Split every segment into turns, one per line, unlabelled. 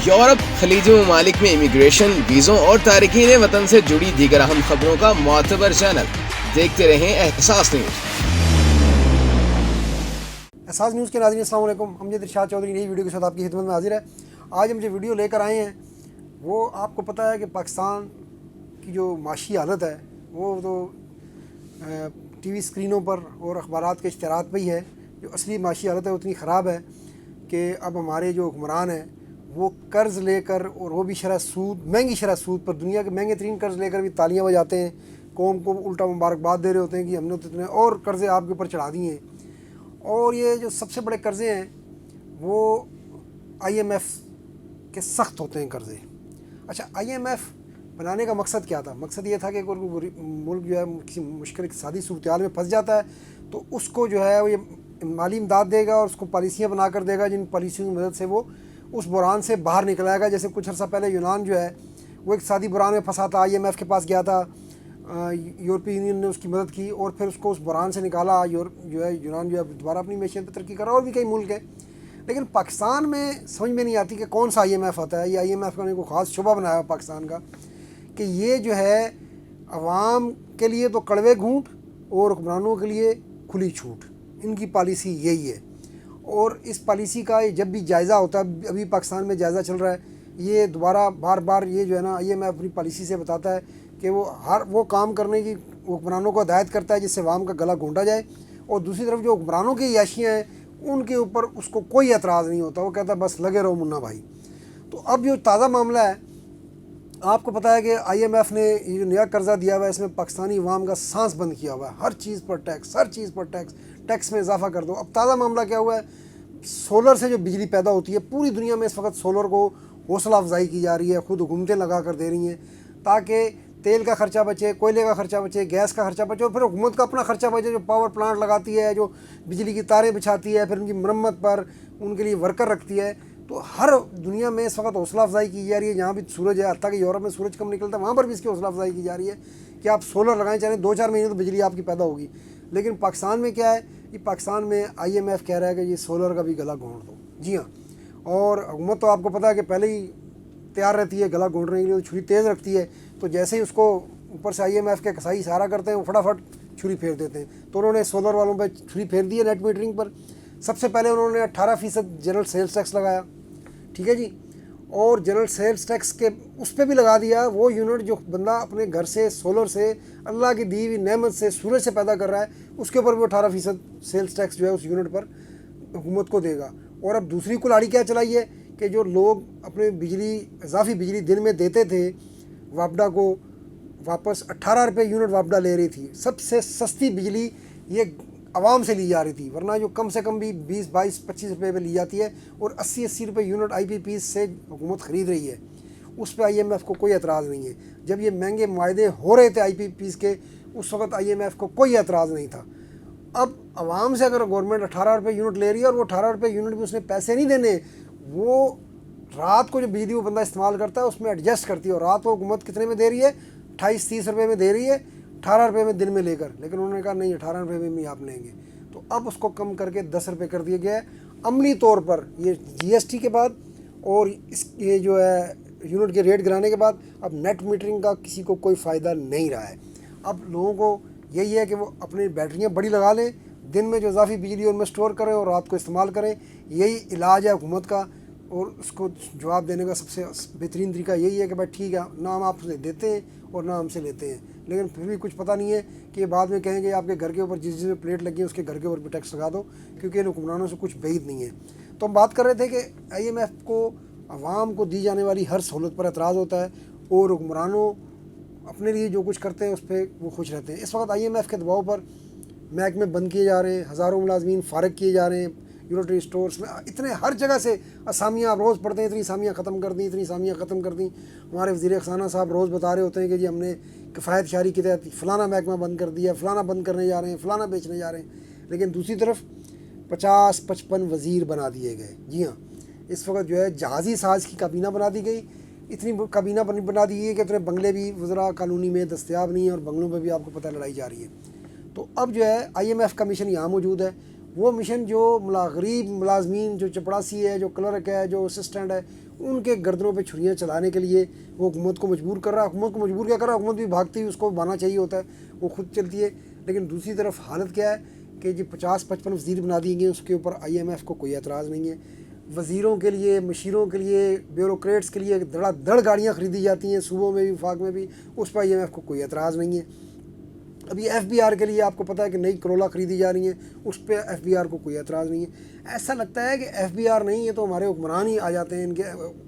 Europe خلیجی ممالک میں امیگریشن، ویزوں اور تارکین وطن سے جڑی دیگر اہم خبروں کا معتبر چینل. دیکھتے رہیں احساس نیوز.
احساس نیوز کے ناظرین السلام علیکم. امجد ارشاد چودھری نئی ویڈیو کے ساتھ آپ کی خدمت میں حاضر ہے. آج ہم جو ویڈیو لے کر آئے ہیں وہ آپ کو پتہ ہے کہ پاکستان کی جو معاشی حالت ہے وہ تو ٹی وی اسکرینوں پر اور اخبارات کے اشتہارات پہ ہی ہے. جو اصلی معاشی حالت ہے اتنی خراب ہے کہ اب ہمارے جو حکمران ہیں وہ قرض لے کر، اور وہ بھی شرح سود، مہنگی شرح سود پر، دنیا کے مہنگے ترین قرض لے کر بھی تالیاں بجاتے ہیں، قوم کو الٹا مبارکباد دے رہے ہوتے ہیں کہ ہم نے تو اتنے اور قرضے آپ کے اوپر چڑھا دیے ہیں. اور یہ جو سب سے بڑے قرضے ہیں وہ آئی ایم ایف کے سخت ہوتے ہیں قرضے. اچھا، آئی ایم ایف بنانے کا مقصد کیا تھا؟ مقصد یہ تھا کہ کوئی ملک جو ہے کسی مشکل اقتصادی صورتحال میں پھنس جاتا ہے تو اس کو جو ہے وہ یہ مالی امداد دے گا اور اس کو پالیسیاں بنا کر دے گا جن پالیسیوں کی مدد سے وہ اس بحران سے باہر نکل آئے گا. جیسے کچھ عرصہ پہلے یونان جو ہے وہ اقتصادی بحران میں پھنسا تھا، آئی ایم ایف کے پاس گیا تھا، یورپی یونین نے اس کی مدد کی اور پھر اس کو اس بحران سے نکالا. یونان جو ہے دوبارہ اپنی معیشت پہ ترقی کر رہا ہے، اور بھی کئی ملک ہیں. لیکن پاکستان میں سمجھ میں نہیں آتی کہ کون سا آئی ایم ایف آتا ہے. یہ آئی ایم ایف کا نے کوئی خاص شعبہ بنایا ہے پاکستان کا کہ یہ جو ہے عوام کے لیے تو کڑوے گھونٹ اور حکمرانوں کے لیے کھلی چھوٹ. ان کی پالیسی یہی ہے. اور اس پالیسی کا جب بھی جائزہ ہوتا ہے، ابھی پاکستان میں جائزہ چل رہا ہے، یہ دوبارہ بار بار یہ جو ہے نا آئی ایم ایف اپنی پالیسی سے بتاتا ہے کہ وہ ہر وہ کام کرنے کی حکمرانوں کو ہدایت کرتا ہے جس سے عوام کا گلا گھونٹا جائے. اور دوسری طرف جو حکمرانوں کی عیاشیاں ہیں ان کے اوپر اس کو کوئی اعتراض نہیں ہوتا. وہ کہتا ہے بس لگے رہو منا بھائی. تو اب جو تازہ معاملہ ہے، آپ کو پتہ ہے کہ آئی ایم ایف نے یہ جو نیا قرضہ دیا ہوا ہے اس میں پاکستانی عوام کا سانس بند کیا ہوا ہے. ہر چیز پر ٹیکس، ہر چیز پر ٹیکس، ٹیکس میں اضافہ کر دو. اب تازہ معاملہ کیا ہوا ہے؟ سولر سے جو بجلی پیدا ہوتی ہے پوری دنیا میں اس وقت سولر کو حوصلہ افزائی کی جا رہی ہے. خود حکومتیں لگا کر دے رہی ہیں تاکہ تیل کا خرچہ بچے، کوئلے کا خرچہ بچے، گیس کا خرچہ بچے، اور پھر حکومت کا اپنا خرچہ بچے جو پاور پلانٹ لگاتی ہے، جو بجلی کی تاریں بچھاتی ہے، پھر ان کی مرمت پر ان کے لیے ورکر رکھتی ہے. تو ہر دنیا میں اس وقت حوصلہ افزائی کی جا رہی ہے. جہاں بھی سورج ہے، حتیٰ کہ یورپ میں سورج کم نکلتا ہے وہاں پر بھی اس کی حوصلہ افزائی کی جا رہی ہے کہ آپ سولر لگائیں، چاہیں 2-4 مہینے تو بجلی آپ کی پیدا ہوگی. لیکن پاکستان میں کیا ہے؟ یہ پاکستان میں آئی ایم ایف کہہ رہا ہے کہ یہ سولر کا بھی گلا گھونٹ دو. جی ہاں، اور حکومت تو آپ کو پتہ ہے کہ پہلے ہی تیار رہتی ہے گلا گھونٹنے کے لیے، چھری تیز رکھتی ہے. تو جیسے ہی اس کو اوپر سے آئی ایم ایف کے کسائی اشارہ کرتے ہیں وہ فٹافٹ چھری پھیر دیتے ہیں. تو انہوں نے سولر والوں پہ چھری پھیر دی ہے نیٹ میٹرنگ پر. سب سے پہلے انہوں نے 18% جنرل سیلز ٹیکس لگایا، ٹھیک ہے جی. اور جنرل سیلز ٹیکس کے اس پہ بھی لگا دیا وہ یونٹ جو بندہ اپنے گھر سے سولر سے اللہ کی دی ہوئی نعمت سے سورج سے پیدا کر رہا ہے اس کے اوپر بھی 18% سیلز ٹیکس جو ہے اس یونٹ پر حکومت کو دے گا. اور اب دوسری کلاڑی کیا چلائی ہے کہ جو لوگ اپنے بجلی، اضافی بجلی دن میں دیتے تھے وابڈا کو، واپس 18 روپے یونٹ وابڈا لے رہی تھی. سب سے سستی بجلی یہ عوام سے لی جا رہی تھی، ورنہ جو کم سے کم بھی 20-22-25 روپے پہ لی جاتی ہے اور 80 روپے یونٹ آئی پی پیز سے حکومت خرید رہی ہے. اس پہ آئی ایم ایف کو کوئی اعتراض نہیں ہے. جب یہ مہنگے معاہدے ہو رہے تھے آئی پی پیز کے، اس وقت آئی ایم ایف کو کوئی اعتراض نہیں تھا. اب عوام سے اگر گورنمنٹ 18 روپے یونٹ لے رہی ہے اور وہ 18 روپے یونٹ بھی اس نے پیسے نہیں دینے، وہ رات کو جو بجلی وہ بندہ استعمال کرتا ہے اس میں ایڈجسٹ کرتی ہے. اور رات کو حکومت کتنے میں دے رہی ہے؟ 28-30 روپے میں دے رہی ہے، 18 روپے میں دن میں لے کر. لیکن انہوں نے کہا نہیں، 18 روپے میں بھی آپ لیں گے. تو اب اس کو کم کر کے 10 روپے کر دیا گیا ہے عملی طور پر. یہ جی ایس ٹی کے بعد اور یہ جو ہے یونٹ کے ریٹ گرانے کے بعد اب نیٹ میٹرنگ کا کسی کو کوئی فائدہ نہیں رہا ہے. اب لوگوں کو یہی ہے کہ وہ اپنی بیٹریاں بڑی لگا لیں، دن میں جو اضافی بجلی ان میں سٹور کریں اور رات کو استعمال کریں. یہی علاج ہے حکومت کا. اور اس کو جواب دینے کا سب سے بہترین طریقہ یہی ہے کہ بھائی ٹھیک ہے، نہ ہم آپ سے دیتے ہیں اور نہ ہم سے لیتے ہیں، لیکن پھر بھی کچھ پتہ نہیں ہے کہ بعد میں کہیں گے آپ کے گھر کے اوپر جس میں پلیٹ لگی ہے اس کے گھر کے اوپر بھی ٹیکس لگا دو، کیونکہ ان حکمرانوں سے کچھ بعید نہیں ہے. تو ہم بات کر رہے تھے کہ آئی ایم ایف کو عوام کو دی جانے والی ہر سہولت پر اعتراض ہوتا ہے اور حکمرانوں اپنے لیے جو کچھ کرتے ہیں اس پہ وہ خوش رہتے ہیں. اس وقت آئی ایم ایف کے دباؤ پر محکمے بند کیے جا رہے ہیں، ہزاروں ملازمین فارغ کیے جا رہے ہیں. یونیٹری اسٹورس میں اتنے ہر جگہ سے اسامیاں آپ روز پڑھتے ہیں، اتنی اسامیاں ختم کر دیں، اتنی اسامیاں ختم کر دیں. ہمارے وزیر خزانہ صاحب روز بتا رہے ہوتے ہیں کہ جی ہم نے کفایت شعاری کے تحت فلانا محکمہ بند کر دیا، فلانا بند کرنے جا رہے ہیں، فلانا بیچنے جا رہے ہیں. لیکن دوسری طرف 50-55 وزیر بنا دیے گئے. جی ہاں، اس وقت جو ہے جہازی ساز کی کابینہ بنا دی گئی. اتنی کابینہ بنا دی گئی کہ اتنے بنگلے بھی وزراء کالونی میں دستیاب نہیں ہیں اور بنگلوں پہ بھی آپ کو پتہ لڑائی جا رہی ہے. تو اب جو ہے آئی ایم ایف کا مشن یہاں موجود ہے وہ مشن جو غریب ملازمین، جو چپڑاسی ہے، جو کلرک ہے، جو اسسٹنٹ ہے، ان کے گردنوں پہ چھریاں چلانے کے لیے وہ حکومت کو مجبور کر رہا ہے۔ حکومت کو مجبور کیا کر رہا ہے؟ حکومت بھی بھاگتی ہوئی، اس کو بانا چاہیے ہوتا ہے، وہ خود چلتی ہے۔ لیکن دوسری طرف حالت کیا ہے کہ جو 50-55 وزیر بنا دیے گئے، اس کے اوپر IMF کو کوئی اعتراض نہیں ہے۔ وزیروں کے لیے، مشیروں کے لیے، بیوروکریٹس کے لیے دڑا دڑ گاڑیاں خریدی جاتی ہیں، صوبوں میں بھی، وفاق میں بھی، اس پہ IMF کو کوئی اعتراض نہیں ہے۔ ابھی FBR کے لیے آپ کو پتہ ہے کہ نئی کرولا خریدی جا رہی ہیں، اس پہ FBR کو کوئی اعتراض نہیں ہے۔ ایسا لگتا ہے کہ FBR نہیں ہے تو ہمارے حکمران ہی آ جاتے ہیں ان کے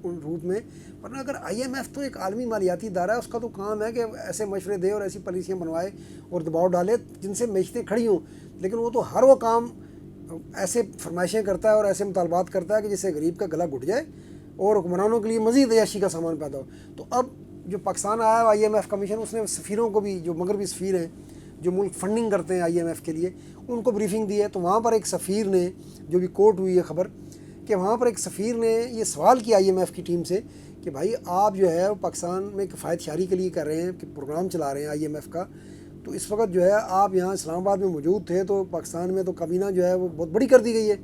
روپ میں، ورنہ اگر IMF تو ایک عالمی مالیاتی ادارہ ہے، اس کا تو کام ہے کہ ایسے مشورے دے اور ایسی پالیسیاں بنوائے اور دباؤ ڈالے جن سے معیشتیں کھڑی ہوں، لیکن وہ تو ہر وہ کام ایسے فرمائشیں کرتا ہے اور ایسے مطالبات کرتا ہے کہ جس سے غریب کا گلا گھٹ جائے اور حکمرانوں کے لیے مزید عیاشی کا سامان پیدا ہو۔ تو اب جو پاکستان آیا ہے IMF کمیشن، اس نے سفیروں کو بھی، جو مغربی سفیر ہیں جو ملک فنڈنگ کرتے ہیں IMF کے لیے، ان کو بریفنگ دی ہے۔ تو وہاں پر ایک سفیر نے، جو بھی کوٹ ہوئی ہے خبر، کہ وہاں پر ایک سفیر نے یہ سوال کیا IMF کی ٹیم سے کہ بھائی آپ جو ہے پاکستان میں کفایت شعاری کے لیے کر رہے ہیں، کہ پروگرام چلا رہے ہیں IMF کا، تو اس وقت جو ہے آپ یہاں اسلام آباد میں موجود تھے تو پاکستان میں تو کابینہ جو ہے وہ بہت بڑی کر دی گئی ہے۔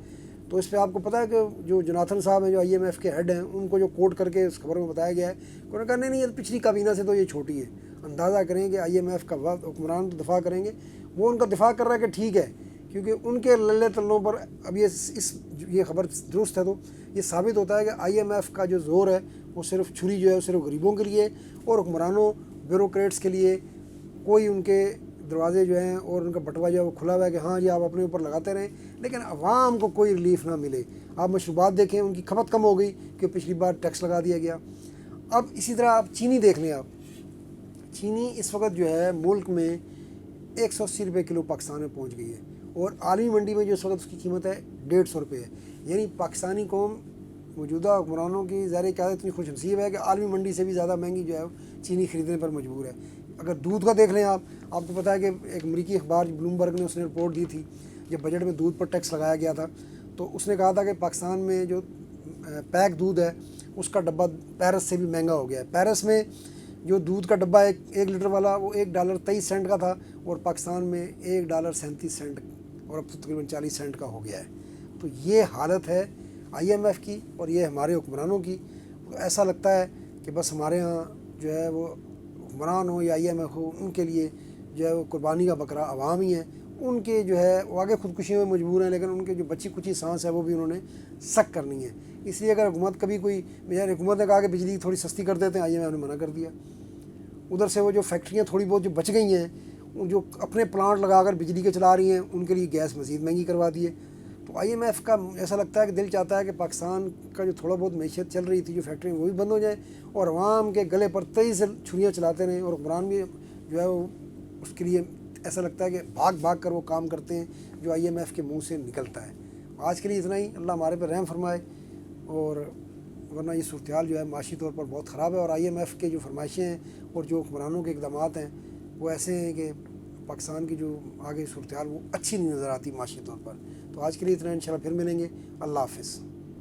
تو اس پہ آپ کو پتہ ہے کہ جو جوناتھن صاحب ہیں، جو IMF کے ہیڈ ہیں، ان کو جو کوٹ کر کے اس خبر میں بتایا گیا ہے، انہوں نے کہا نہیں یہ پچھلی کابینہ سے تو یہ چھوٹی ہے۔ اندازہ کریں کہ IMF کا حکمران تو دفاع کریں گے، وہ ان کا دفاع کر رہا ہے کہ ٹھیک ہے، کیونکہ ان کے للے تلوں پر اب یہ خبر درست ہے، تو یہ ثابت ہوتا ہے کہ IMF کا جو زور ہے وہ صرف چھری جو ہے صرف غریبوں کے لیے اور حکمرانوں، بیوروکریٹس کے لیے کوئی ان کے دروازے جو ہیں اور ان کا بٹوا جو ہے وہ کھلا ہوا ہے کہ ہاں جی آپ اپنے اوپر لگاتے رہیں، لیکن عوام کو کوئی ریلیف نہ ملے۔ آپ مشروبات دیکھیں، ان کی کھپت کم ہو گئی کہ پچھلی بار ٹیکس لگا دیا گیا۔ اب اسی طرح آپ چینی دیکھ لیں، آپ چینی اس وقت جو ہے ملک میں 180 روپے کلو پاکستان میں پہنچ گئی ہے، اور عالمی منڈی میں جو اس وقت اس کی قیمت ہے 150 روپے ہے۔ یعنی پاکستانی قوم موجودہ حکمرانوں کی ظاہر قیادت اتنی خوش نصیب ہے کہ عالمی منڈی سے بھی زیادہ مہنگی جو ہے چینی خریدنے پر مجبور ہے۔ اگر دودھ کا دیکھ لیں، آپ کو پتہ ہے کہ ایک امریکی اخبار بلومبرگ نے اس نے رپورٹ دی تھی، جب بجٹ میں دودھ پر ٹیکس لگایا گیا تھا، تو اس نے کہا تھا کہ پاکستان میں جو پیک دودھ ہے اس کا ڈبہ پیرس سے بھی مہنگا ہو گیا ہے۔ پیرس میں جو دودھ کا ڈبہ ایک لیٹر والا وہ $1.23 کا تھا، اور پاکستان میں $1.37 اور اب تو تقریباً 40 سینٹ کا ہو گیا ہے۔ تو یہ حالت ہے IMF کی اور یہ ہمارے حکمرانوں کی۔ ایسا لگتا ہے کہ بس ہمارے ہاں جو ہے وہ حکمران ہو یا IMF ہو، ان کے لیے جو ہے وہ قربانی کا بکرا عوام ہی ہے۔ ان کے جو ہے وہ آگے خودکشیوں میں مجبور ہیں، لیکن ان کے جو بچی کچی سانس ہے وہ بھی انہوں نے سک کرنی ہے۔ اس لیے اگر حکومت کبھی حکومت نے کہا کہ بجلی تھوڑی سستی کر دیتے ہیں، IMF نے منع کر دیا۔ ادھر سے وہ جو فیکٹریاں تھوڑی بہت جو بچ گئی ہیں، جو اپنے پلانٹ لگا کر بجلی کے چلا رہی ہیں، ان کے لیے گیس مزید مہنگی کروا دیے۔ تو IMF کا ایسا لگتا ہے کہ دل چاہتا ہے کہ پاکستان کا جو تھوڑا بہت معیشت چل رہی تھی، جو فیکٹریاں وہ بھی بند ہو جائیں اور عوام کے گلے پر تیز سے چھریاں چلاتے رہیں، اور حکمران بھی جو ہے وہ اس کے لیے ایسا لگتا ہے کہ بھاگ کر وہ کام کرتے ہیں جو IMF کے منہ سے نکلتا ہے۔ آج کے لیے اتنا ہی، اللہ ہمارے پہ رحم فرمائے، اور ورنہ یہ صورتحال جو ہے معاشی طور پر بہت خراب ہے، اور IMF کے جو فرمائشیں ہیں اور جو حکمرانوں کے اقدامات ہیں وہ ایسے ہیں کہ پاکستان کی جو آگے صورتحال وہ اچھی نہیں نظر آتی معاشی طور پر۔ تو آج کے لیے اتنا، انشاءاللہ پھر ملیں گے، اللہ حافظ۔